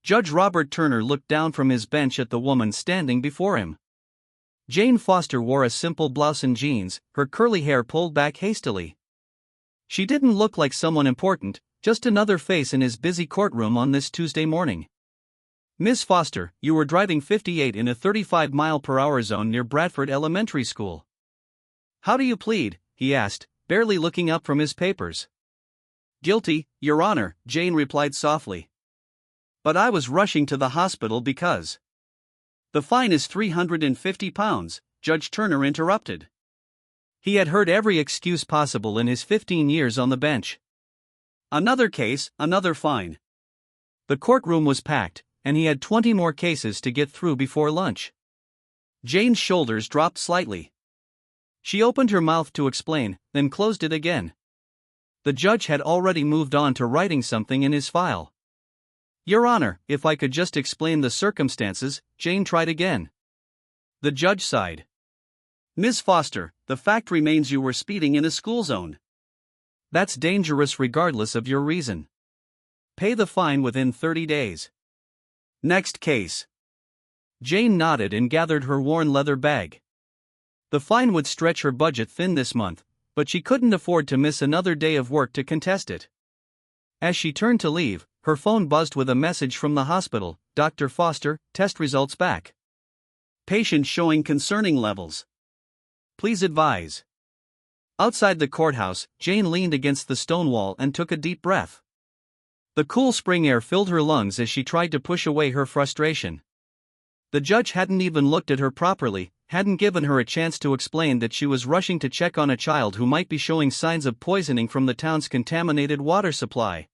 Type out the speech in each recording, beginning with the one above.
Judge Robert Turner looked down from his bench at the woman standing before him. Jane Foster wore a simple blouse and jeans, her curly hair pulled back hastily. She didn't look like someone important, just another face in his busy courtroom on this Tuesday morning. "Miss Foster, you were driving 58 in a 35-mile-per-hour zone near Bradford Elementary School. How do you plead?" he asked, barely looking up from his papers. "Guilty, Your Honor," Jane replied softly. "But I was rushing to the hospital because—" "The fine is £350, Judge Turner interrupted. He had heard every excuse possible in his 15 years on the bench. Another case, another fine. The courtroom was packed, and he had 20 more cases to get through before lunch. Jane's shoulders dropped slightly. She opened her mouth to explain, then closed it again. The judge had already moved on to writing something in his file. "Your Honor, if I could just explain the circumstances," Jane tried again. The judge sighed. "Ms. Foster, the fact remains you were speeding in a school zone. That's dangerous regardless of your reason. Pay the fine within 30 days. Next case." Jane nodded and gathered her worn leather bag. The fine would stretch her budget thin this month, but she couldn't afford to miss another day of work to contest it. As she turned to leave, her phone buzzed with a message from the hospital. "Dr. Foster, test results back. Patient showing concerning levels. Please advise." Outside the courthouse, Jane leaned against the stone wall and took a deep breath. The cool spring air filled her lungs as she tried to push away her frustration. The judge hadn't even looked at her properly, hadn't given her a chance to explain that she was rushing to check on a child who might be showing signs of poisoning from the town's contaminated water supply.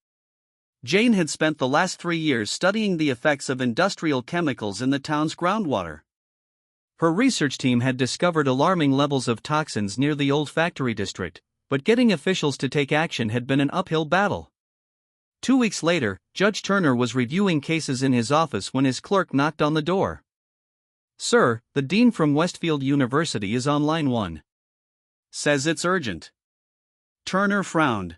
Jane had spent the last 3 years studying the effects of industrial chemicals in the town's groundwater. Her research team had discovered alarming levels of toxins near the old factory district, but getting officials to take action had been an uphill battle. 2 weeks later, Judge Turner was reviewing cases in his office when his clerk knocked on the door. "Sir, the dean from Westfield University is on line 1. Says it's urgent." Turner frowned.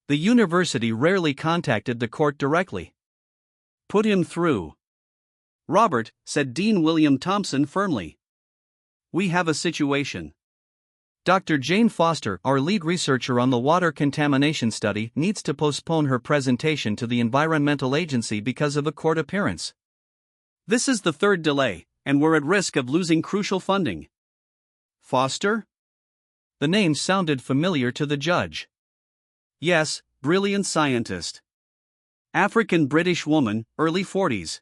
The university rarely contacted the court directly. "Put him through." "Robert," said Dean William Thompson firmly. "We have a situation. Dr. Jane Foster, our lead researcher on the water contamination study, needs to postpone her presentation to the Environmental Agency because of a court appearance. This is the 3rd delay, and we're at risk of losing crucial funding." "Foster?" The name sounded familiar to the judge. "Yes, brilliant scientist. African-British woman, early 40s.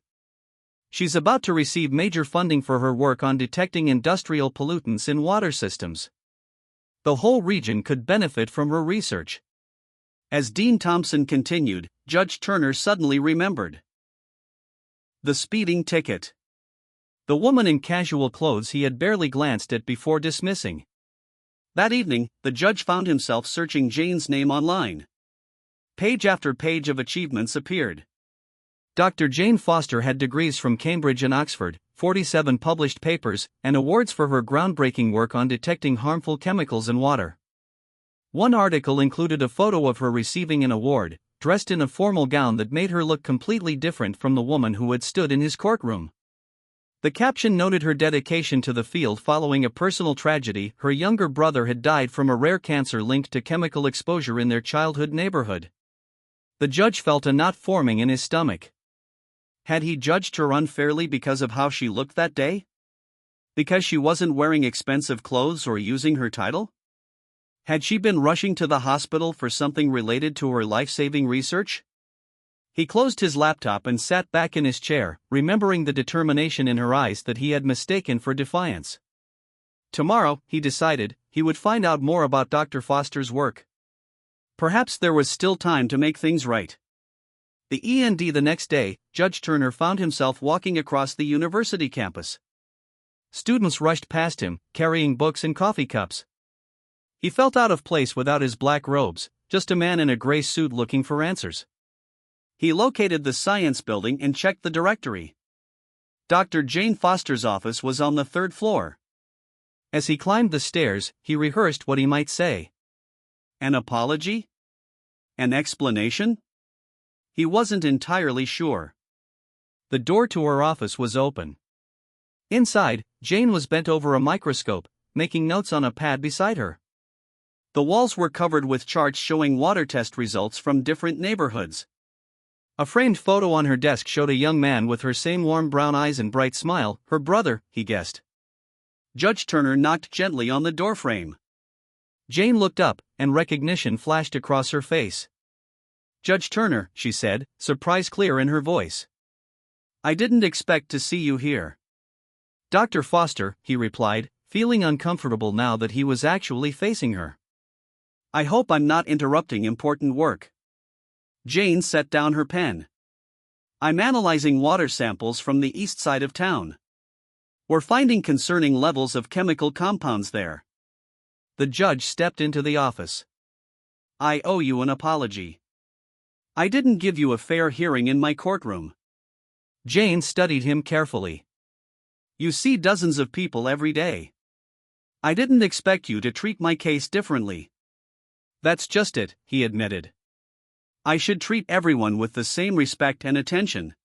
She's about to receive major funding for her work on detecting industrial pollutants in water systems. The whole region could benefit from her research." As Dean Thompson continued, Judge Turner suddenly remembered. The speeding ticket. The woman in casual clothes he had barely glanced at before dismissing. That evening, the judge found himself searching Jane's name online. Page after page of achievements appeared. Dr. Jane Foster had degrees from Cambridge and Oxford, 47 published papers, and awards for her groundbreaking work on detecting harmful chemicals in water. One article included a photo of her receiving an award, dressed in a formal gown that made her look completely different from the woman who had stood in his courtroom. The caption noted her dedication to the field following a personal tragedy. Her younger brother had died from a rare cancer linked to chemical exposure in their childhood neighborhood. The judge felt a knot forming in his stomach. Had he judged her unfairly because of how she looked that day? Because she wasn't wearing expensive clothes or using her title? Had she been rushing to the hospital for something related to her life-saving research? He closed his laptop and sat back in his chair, remembering the determination in her eyes that he had mistaken for defiance. Tomorrow, he decided, he would find out more about Dr. Foster's work. Perhaps there was still time to make things right. The the next day, Judge Turner found himself walking across the university campus. Students rushed past him, carrying books and coffee cups. He felt out of place without his black robes, just a man in a gray suit looking for answers. He located the science building and checked the directory. Dr. Jane Foster's office was on the 3rd floor. As he climbed the stairs, he rehearsed what he might say. An apology? An explanation? He wasn't entirely sure. The door to her office was open. Inside, Jane was bent over a microscope, making notes on a pad beside her. The walls were covered with charts showing water test results from different neighborhoods. A framed photo on her desk showed a young man with her same warm brown eyes and bright smile. Her brother, he guessed. Judge Turner knocked gently on the doorframe. Jane looked up, and recognition flashed across her face. "Judge Turner," she said, surprise clear in her voice. "I didn't expect to see you here." "Dr. Foster," he replied, feeling uncomfortable now that he was actually facing her. "I hope I'm not interrupting important work." Jane set down her pen. "I'm analyzing water samples from the east side of town. We're finding concerning levels of chemical compounds there." The judge stepped into the office. "I owe you an apology. I didn't give you a fair hearing in my courtroom." Jane studied him carefully. "You see dozens of people every day. I didn't expect you to treat my case differently." "That's just it," he admitted. "I should treat everyone with the same respect and attention.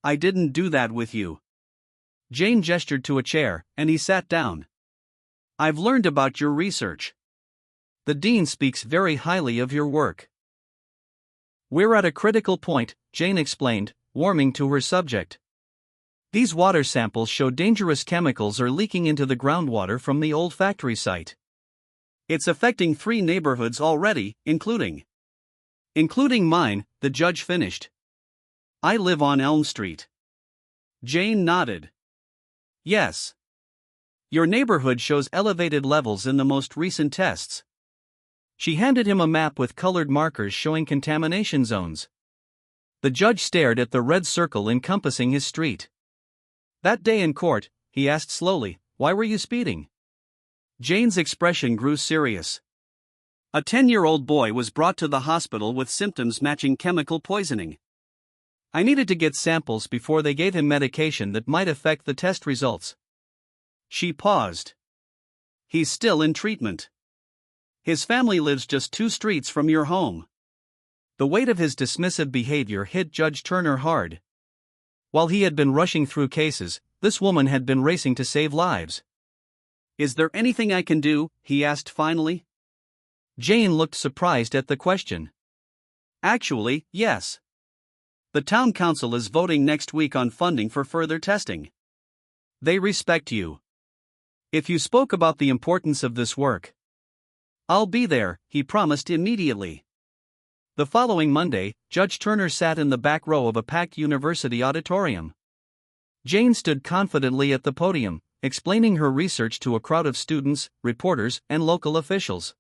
I didn't do that with you." Jane gestured to a chair, and he sat down. "I've learned about your research. The dean speaks very highly of your work." "We're at a critical point," Jane explained, warming to her subject. "These water samples show dangerous chemicals are leaking into the groundwater from the old factory site. It's affecting 3 neighborhoods already, including mine," the judge finished. "I live on Elm Street." Jane nodded. "Yes. Your neighborhood shows elevated levels in the most recent tests." She handed him a map with colored markers showing contamination zones. The judge stared at the red circle encompassing his street. "That day in court," he asked slowly, "why were you speeding?" Jane's expression grew serious. "A 10-year-old boy was brought to the hospital with symptoms matching chemical poisoning. I needed to get samples before they gave him medication that might affect the test results." She paused. "He's still in treatment. His family lives just 2 streets from your home." The weight of his dismissive behavior hit Judge Turner hard. While he had been rushing through cases, this woman had been racing to save lives. "Is there anything I can do?" he asked finally. Jane looked surprised at the question. "Actually, yes. The town council is voting next week on funding for further testing. They respect you. If you spoke about the importance of this work." "I'll be there," he promised immediately. The following Monday, Judge Turner sat in the back row of a packed university auditorium. Jane stood confidently at the podium, explaining her research to a crowd of students, reporters, and local officials.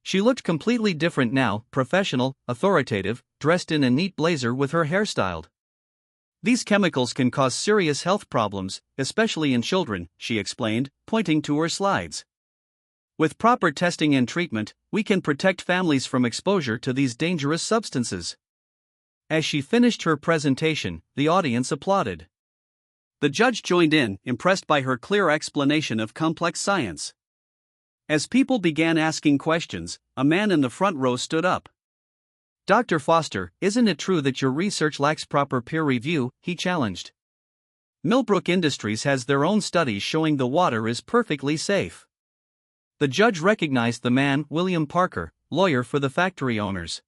She looked completely different now, professional, authoritative, dressed in a neat blazer with her hair styled. "These chemicals can cause serious health problems, especially in children," she explained, pointing to her slides. "With proper testing and treatment, we can protect families from exposure to these dangerous substances." As she finished her presentation, the audience applauded. The judge joined in, impressed by her clear explanation of complex science. As people began asking questions, a man in the front row stood up. "Dr. Foster, isn't it true that your research lacks proper peer review?" he challenged. "Millbrook Industries has their own studies showing the water is perfectly safe." The judge recognized the man, William Parker, lawyer for the factory owners.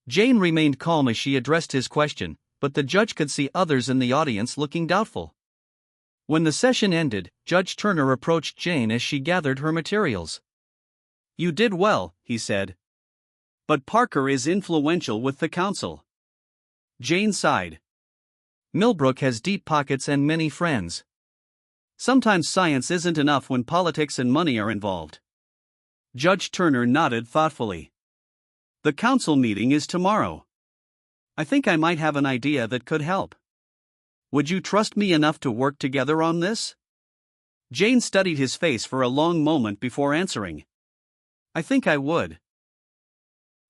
Jane remained calm as she addressed his question, but the judge could see others in the audience looking doubtful. When the session ended, Judge Turner approached Jane as she gathered her materials. "You did well," he said. "But Parker is influential with the council." Jane sighed. "Millbrook has deep pockets and many friends. Sometimes science isn't enough when politics and money are involved." Judge Turner nodded thoughtfully. "The council meeting is tomorrow. I think I might have an idea that could help. Would you trust me enough to work together on this?" Jane studied his face for a long moment before answering. "I think I would."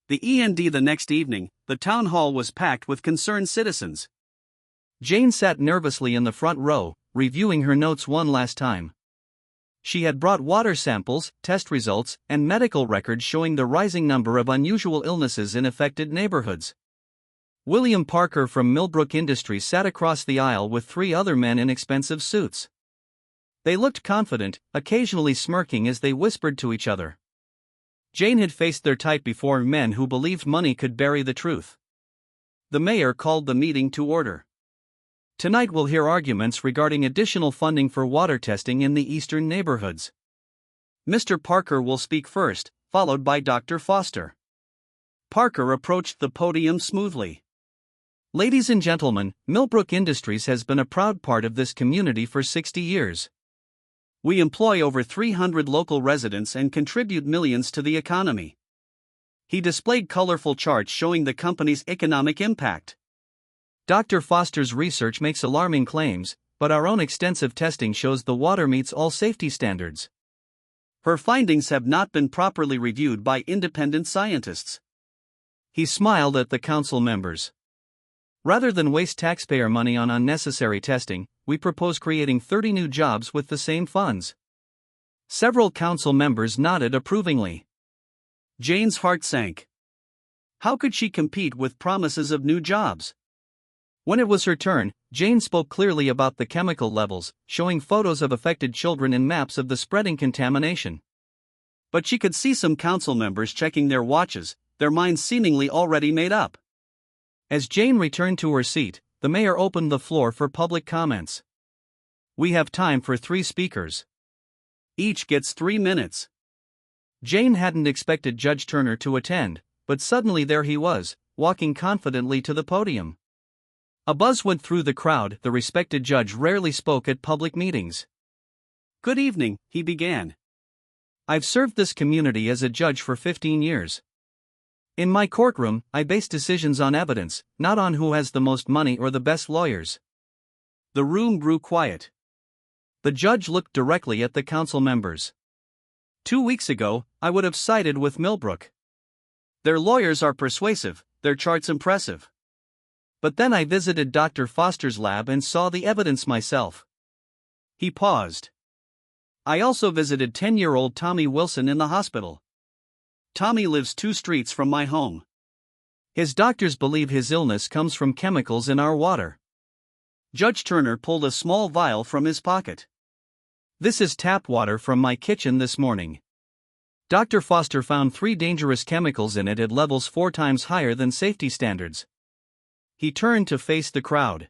The the next evening, the town hall was packed with concerned citizens. Jane sat nervously in the front row, reviewing her notes one last time. She had brought water samples, test results, and medical records showing the rising number of unusual illnesses in affected neighborhoods. William Parker from Millbrook Industries sat across the aisle with three other men in expensive suits. They looked confident, occasionally smirking as they whispered to each other. Jane had faced their type before, men who believed money could bury the truth. The mayor called the meeting to order. Tonight we'll hear arguments regarding additional funding for water testing in the eastern neighborhoods. Mr. Parker will speak first, followed by Dr. Foster. Parker approached the podium smoothly. Ladies and gentlemen, Millbrook Industries has been a proud part of this community for 60 years. We employ over 300 local residents and contribute millions to the economy. He displayed colorful charts showing the company's economic impact. Dr. Foster's research makes alarming claims, but our own extensive testing shows the water meets all safety standards. Her findings have not been properly reviewed by independent scientists. He smiled at the council members. Rather than waste taxpayer money on unnecessary testing, we propose creating 30 new jobs with the same funds. Several council members nodded approvingly. Jane's heart sank. How could she compete with promises of new jobs? When it was her turn, Jane spoke clearly about the chemical levels, showing photos of affected children and maps of the spreading contamination. But she could see some council members checking their watches, their minds seemingly already made up. As Jane returned to her seat, the mayor opened the floor for public comments. We have time for 3 speakers. Each gets 3 minutes. Jane hadn't expected Judge Turner to attend, but suddenly there he was, walking confidently to the podium. A buzz went through the crowd. The respected judge rarely spoke at public meetings. Good evening, he began. I've served this community as a judge for 15 years. In my courtroom, I base decisions on evidence, not on who has the most money or the best lawyers. The room grew quiet. The judge looked directly at the council members. 2 weeks ago, I would have sided with Millbrook. Their lawyers are persuasive, their charts impressive. But then I visited Dr. Foster's lab and saw the evidence myself. He paused. I also visited 10-year-old Tommy Wilson in the hospital. Tommy lives 2 streets from my home. His doctors believe his illness comes from chemicals in our water. Judge Turner pulled a small vial from his pocket. This is tap water from my kitchen this morning. Dr. Foster found 3 dangerous chemicals in it at levels 4 times higher than safety standards. He turned to face the crowd.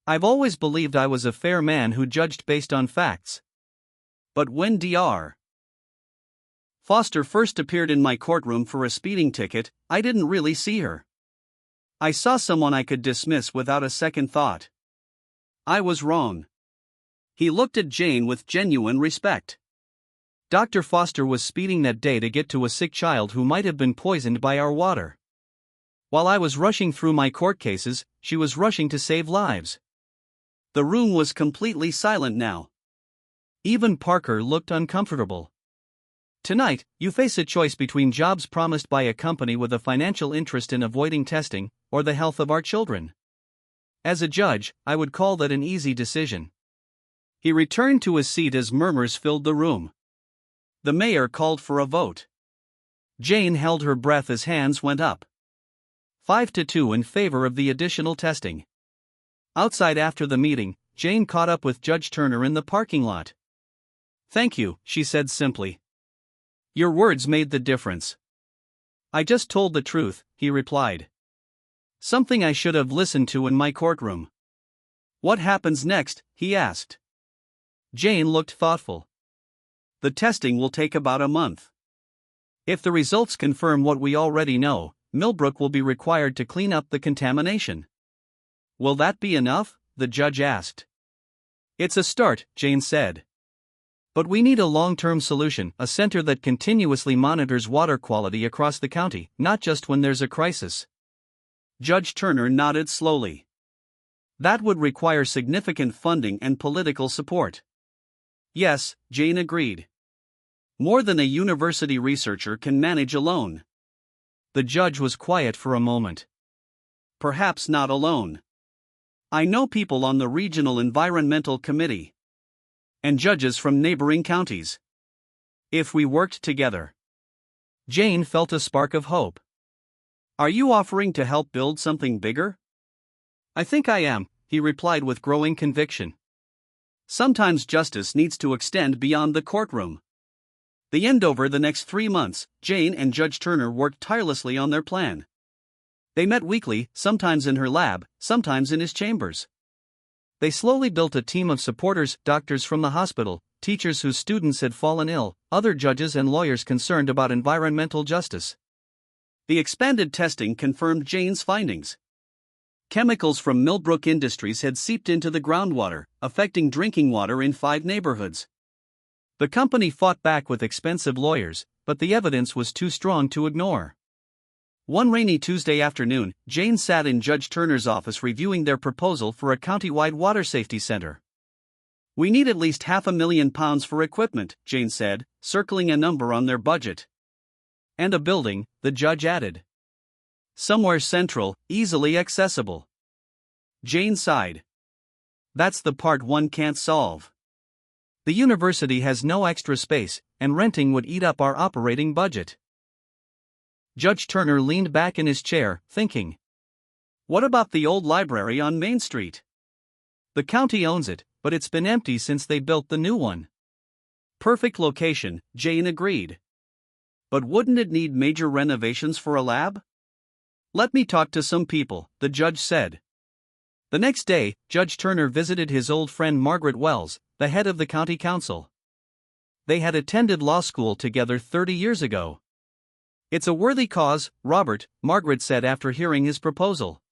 I've always believed I was a fair man who judged based on facts. But when Dr. Foster first appeared in my courtroom for a speeding ticket, I didn't really see her. I saw someone I could dismiss without a second thought. I was wrong. He looked at Jane with genuine respect. Dr. Foster was speeding that day to get to a sick child who might have been poisoned by our water. While I was rushing through my court cases, she was rushing to save lives. The room was completely silent now. Even Parker looked uncomfortable. Tonight, you face a choice between jobs promised by a company with a financial interest in avoiding testing, or the health of our children. As a judge, I would call that an easy decision. He returned to his seat as murmurs filled the room. The mayor called for a vote. Jane held her breath as hands went up. 5-2 in favor of the additional testing. Outside after the meeting, Jane caught up with Judge Turner in the parking lot. Thank you, she said simply. Your words made the difference. I just told the truth, he replied. Something I should have listened to in my courtroom. What happens next? He asked. Jane looked thoughtful. The testing will take about a month. If the results confirm what we already know, Millbrook will be required to clean up the contamination. Will that be enough? The judge asked. It's a start, Jane said. But we need a long-term solution, a center that continuously monitors water quality across the county, not just when there's a crisis. Judge Turner nodded slowly. That would require significant funding and political support. Yes, Jane agreed. More than a university researcher can manage alone. The judge was quiet for a moment. Perhaps not alone. I know people on the Regional Environmental Committee. And judges from neighboring counties. If we worked together. Jane felt a spark of hope. Are you offering to help build something bigger? I think I am, he replied with growing conviction. Sometimes justice needs to extend beyond the courtroom. Over the next 3 months, Jane and Judge Turner worked tirelessly on their plan. They met weekly, sometimes in her lab, sometimes in his chambers. They slowly built a team of supporters, doctors from the hospital, teachers whose students had fallen ill, other judges and lawyers concerned about environmental justice. The expanded testing confirmed Jane's findings. Chemicals from Millbrook Industries had seeped into the groundwater, affecting drinking water in 5 neighborhoods. The company fought back with expensive lawyers, but the evidence was too strong to ignore. One rainy Tuesday afternoon, Jane sat in Judge Turner's office reviewing their proposal for a county-wide water safety center. We need at least £500,000 for equipment, Jane said, circling a number on their budget. And a building, the judge added. Somewhere central, easily accessible. Jane sighed. That's the part one can't solve. The university has no extra space, and renting would eat up our operating budget. Judge Turner leaned back in his chair, thinking. What about the old library on Main Street? The county owns it, but it's been empty since they built the new one. Perfect location, Jane agreed. But wouldn't it need major renovations for a lab? Let me talk to some people, the judge said. The next day, Judge Turner visited his old friend Margaret Wells, the head of the county council. They had attended law school together 30 years ago. It's a worthy cause, Robert, Margaret said after hearing his proposal.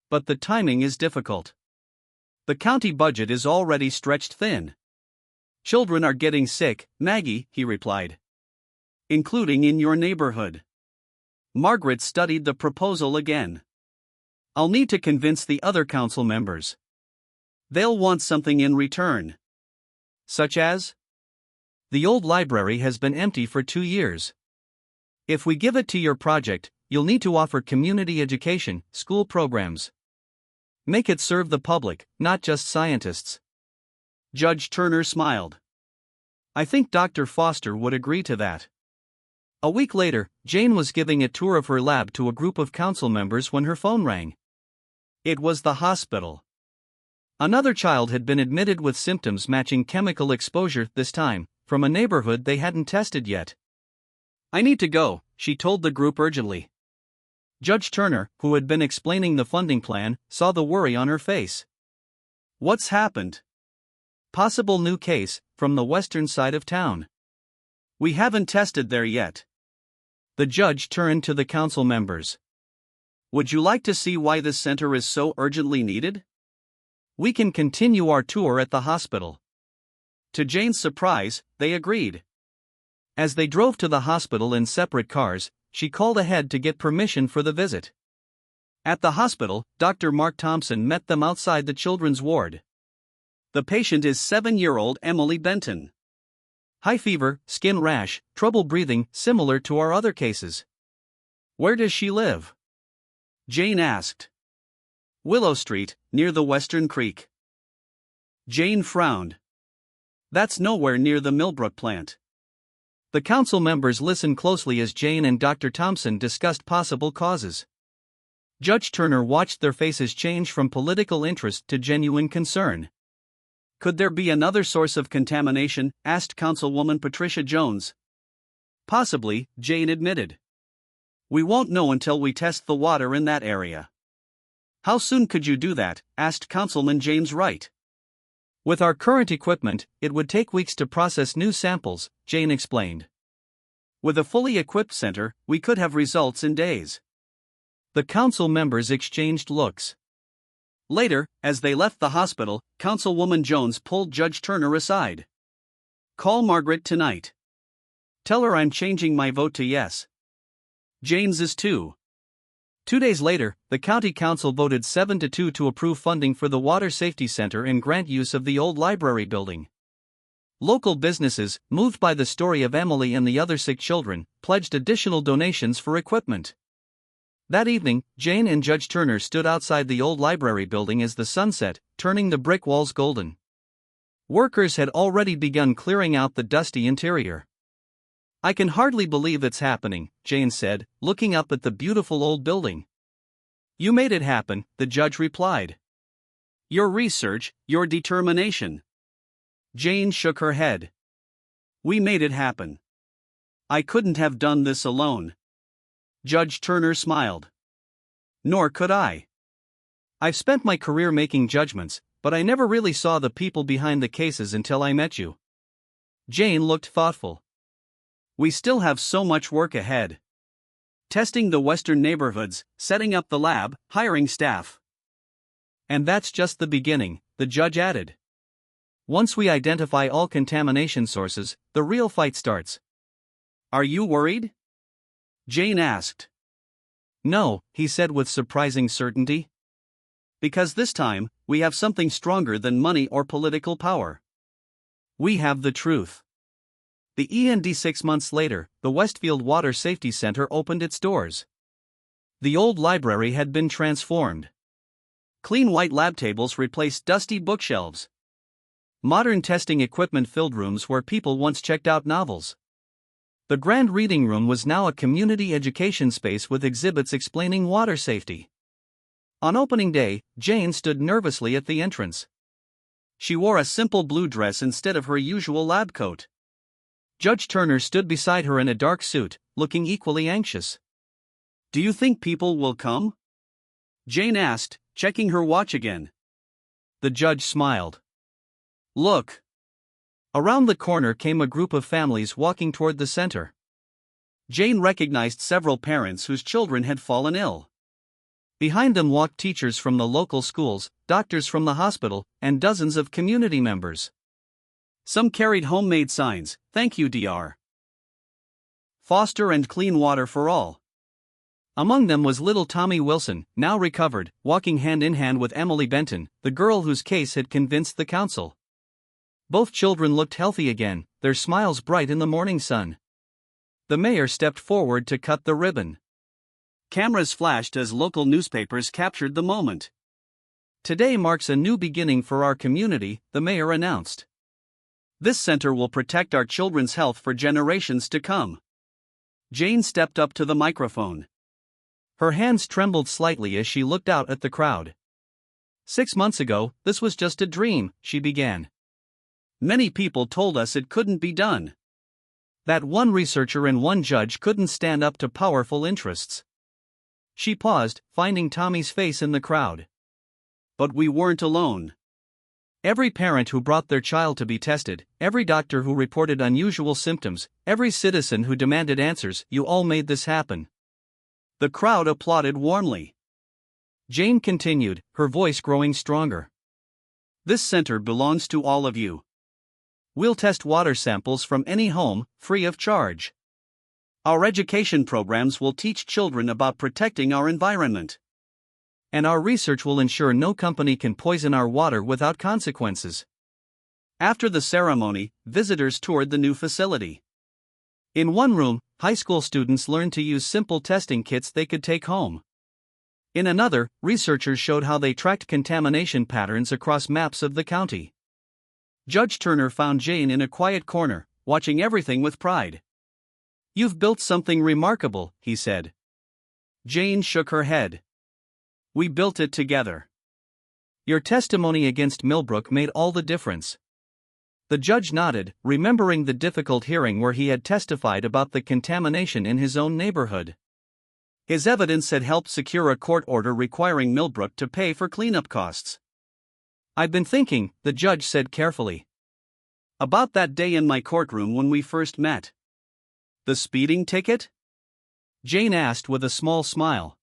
But the timing is difficult. The county budget is already stretched thin. Children are getting sick, Maggie, he replied. Including in your neighborhood. Margaret studied the proposal again. I'll need to convince the other council members. They'll want something in return. Such as? The old library has been empty for 2 years. If we give it to your project, you'll need to offer community education, school programs. Make it serve the public, not just scientists. Judge Turner smiled. I think Dr. Foster would agree to that. A week later, Jane was giving a tour of her lab to a group of council members when her phone rang. It was the hospital. Another child had been admitted with symptoms matching chemical exposure, this time, from a neighborhood they hadn't tested yet. I need to go, she told the group urgently. Judge Turner, who had been explaining the funding plan, saw the worry on her face. What's happened? Possible new case, from the western side of town. We haven't tested there yet. The judge turned to the council members. Would you like to see why this center is so urgently needed? We can continue our tour at the hospital. To Jane's surprise, they agreed. As they drove to the hospital in separate cars, she called ahead to get permission for the visit. At the hospital, Dr. Mark Thompson met them outside the children's ward. The patient is 7-year-old Emily Benton. High fever, skin rash, trouble breathing, similar to our other cases. Where does she live? Jane asked. Willow Street, near the Western Creek. Jane frowned. That's nowhere near the Millbrook plant. The council members listened closely as Jane and Dr. Thompson discussed possible causes. Judge Turner watched their faces change from political interest to genuine concern. Could there be another source of contamination? Asked Councilwoman Patricia Jones. Possibly, Jane admitted. We won't know until we test the water in that area. How soon could you do that? Asked Councilman James Wright. With our current equipment, it would take weeks to process new samples, Jane explained. With a fully equipped center, we could have results in days. The council members exchanged looks. Later, as they left the hospital, Councilwoman Jones pulled Judge Turner aside. Call Margaret tonight. Tell her I'm changing my vote to yes. Jane's is too. 2 days later, the county council voted 7-2 to approve funding for the Water Safety Center and grant use of the old library building. Local businesses, moved by the story of Emily and the other sick children, pledged additional donations for equipment. That evening, Jane and Judge Turner stood outside the old library building as the sun set, turning the brick walls golden. Workers had already begun clearing out the dusty interior. I can hardly believe it's happening, Jane said, looking up at the beautiful old building. You made it happen, the judge replied. Your research, your determination. Jane shook her head. We made it happen. I couldn't have done this alone. Judge Turner smiled. Nor could I. I've spent my career making judgments, but I never really saw the people behind the cases until I met you. Jane looked thoughtful. We still have so much work ahead. Testing the western neighborhoods, setting up the lab, hiring staff. And that's just the beginning, the judge added. Once we identify all contamination sources, the real fight starts. Are you worried? Jane asked. No, he said with surprising certainty. Because this time, we have something stronger than money or political power. We have the truth. The END 6 months later, the Westfield Water Safety Center opened its doors. The old library had been transformed. Clean white lab tables replaced dusty bookshelves. Modern testing equipment filled rooms where people once checked out novels. The grand reading room was now a community education space with exhibits explaining water safety. On opening day, Jane stood nervously at the entrance. She wore a simple blue dress instead of her usual lab coat. Judge Turner stood beside her in a dark suit, looking equally anxious. Do you think people will come? Jane asked, checking her watch again. The judge smiled. Look. Around the corner came a group of families walking toward the center. Jane recognized several parents whose children had fallen ill. Behind them walked teachers from the local schools, doctors from the hospital, and dozens of community members. Some carried homemade signs, "Thank you, Dr. Foster and clean water for all." Among them was little Tommy Wilson, now recovered, walking hand in hand with Emily Benton, the girl whose case had convinced the council. Both children looked healthy again, their smiles bright in the morning sun. The mayor stepped forward to cut the ribbon. Cameras flashed as local newspapers captured the moment. Today marks a new beginning for our community, the mayor announced. This center will protect our children's health for generations to come. Jane stepped up to the microphone. Her hands trembled slightly as she looked out at the crowd. 6 months ago, this was just a dream, she began. Many people told us it couldn't be done. That one researcher and one judge couldn't stand up to powerful interests. She paused, finding Tommy's face in the crowd. But we weren't alone. Every parent who brought their child to be tested, every doctor who reported unusual symptoms, every citizen who demanded answers, you all made this happen. The crowd applauded warmly. Jane continued, her voice growing stronger. This center belongs to all of you. We'll test water samples from any home, free of charge. Our education programs will teach children about protecting our environment. And our research will ensure no company can poison our water without consequences. After the ceremony, visitors toured the new facility. In one room, high school students learned to use simple testing kits they could take home. In another, researchers showed how they tracked contamination patterns across maps of the county. Judge Turner found Jane in a quiet corner, watching everything with pride. You've built something remarkable, he said. Jane shook her head. We built it together. Your testimony against Millbrook made all the difference. The judge nodded, remembering the difficult hearing where he had testified about the contamination in his own neighborhood. His evidence had helped secure a court order requiring Millbrook to pay for cleanup costs. I've been thinking, the judge said carefully. About that day in my courtroom when we first met. The speeding ticket? Jane asked with a small smile.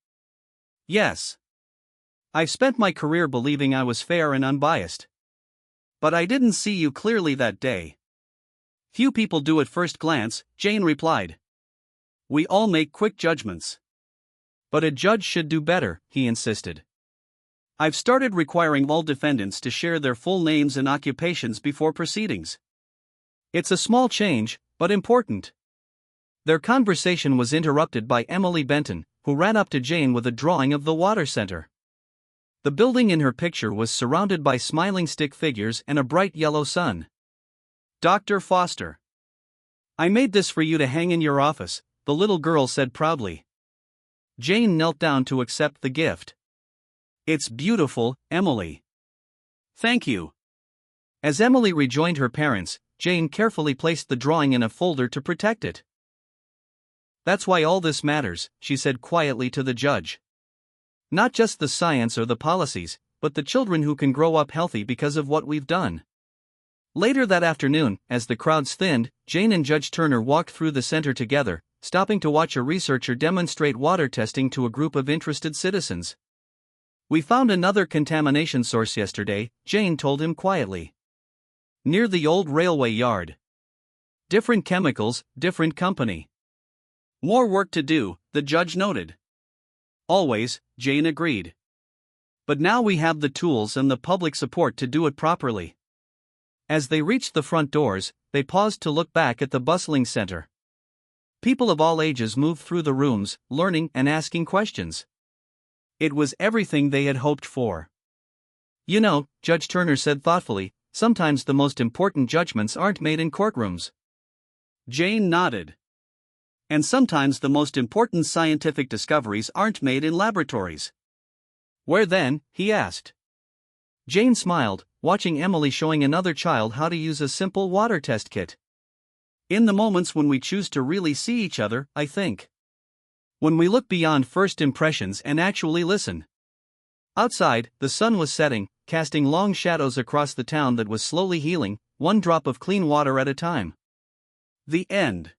Yes. I've spent my career believing I was fair and unbiased. But I didn't see you clearly that day. Few people do at first glance, Jane replied. We all make quick judgments. But a judge should do better, he insisted. I've started requiring all defendants to share their full names and occupations before proceedings. It's a small change, but important. Their conversation was interrupted by Emily Benton, who ran up to Jane with a drawing of the water center. The building in her picture was surrounded by smiling stick figures and a bright yellow sun. Dr. Foster. I made this for you to hang in your office, the little girl said proudly. Jane knelt down to accept the gift. It's beautiful, Emily. Thank you. As Emily rejoined her parents, Jane carefully placed the drawing in a folder to protect it. That's why all this matters, she said quietly to the judge. Not just the science or the policies, but the children who can grow up healthy because of what we've done. Later that afternoon, as the crowds thinned, Jane and Judge Turner walked through the center together, stopping to watch a researcher demonstrate water testing to a group of interested citizens. We found another contamination source yesterday, Jane told him quietly. Near the old railway yard. Different chemicals, different company. More work to do, the judge noted. Always, Jane agreed. But now we have the tools and the public support to do it properly. As they reached the front doors, they paused to look back at the bustling center. People of all ages moved through the rooms, learning and asking questions. It was everything they had hoped for. You know, Judge Turner said thoughtfully, sometimes the most important judgments aren't made in courtrooms. Jane nodded. And sometimes the most important scientific discoveries aren't made in laboratories. Where then? He asked. Jane smiled, watching Emily showing another child how to use a simple water test kit. In the moments when we choose to really see each other, I think. When we look beyond first impressions and actually listen. Outside, the sun was setting, casting long shadows across the town that was slowly healing, one drop of clean water at a time. The end.